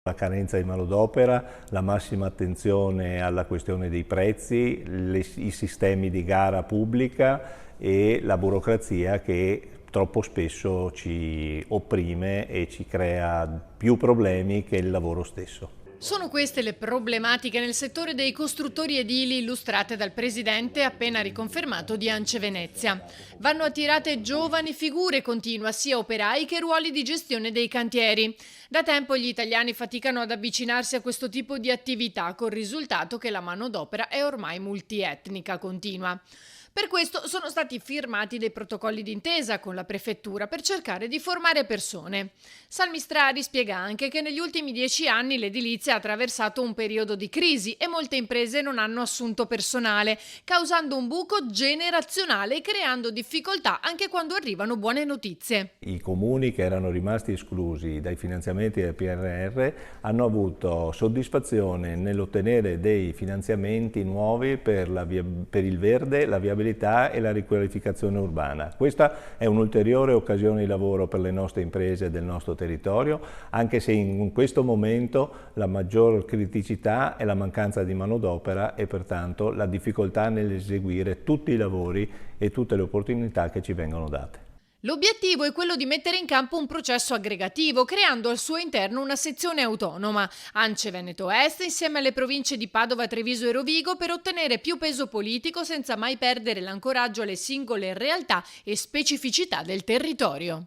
La carenza di manodopera, la massima attenzione alla questione dei prezzi, i sistemi di gara pubblica e la burocrazia che troppo spesso ci opprime e ci crea più problemi che il lavoro stesso. Sono queste le problematiche nel settore dei costruttori edili illustrate dal presidente appena riconfermato di ANCE Venezia. Vanno attirate giovani figure, continua, sia operai che ruoli di gestione dei cantieri. Da tempo gli italiani faticano ad avvicinarsi a questo tipo di attività, col risultato che la manodopera è ormai multietnica, continua. Per questo sono stati firmati dei protocolli d'intesa con la prefettura per cercare di formare persone. Salmistrari spiega anche che negli ultimi 10 anni l'edilizia ha attraversato un periodo di crisi e molte imprese non hanno assunto personale, causando un buco generazionale e creando difficoltà anche quando arrivano buone notizie. I comuni che erano rimasti esclusi dai finanziamenti del PNRR hanno avuto soddisfazione nell'ottenere dei finanziamenti nuovi per il verde, la viabilità e la riqualificazione urbana. Questa è un'ulteriore occasione di lavoro per le nostre imprese del nostro territorio, anche se in questo momento la maggior criticità è la mancanza di manodopera e pertanto la difficoltà nell'eseguire tutti i lavori e tutte le opportunità che ci vengono date. L'obiettivo è quello di mettere in campo un processo aggregativo, creando al suo interno una sezione autonoma, ANCE Veneto Est, insieme alle province di Padova, Treviso e Rovigo, per ottenere più peso politico senza mai perdere l'ancoraggio alle singole realtà e specificità del territorio.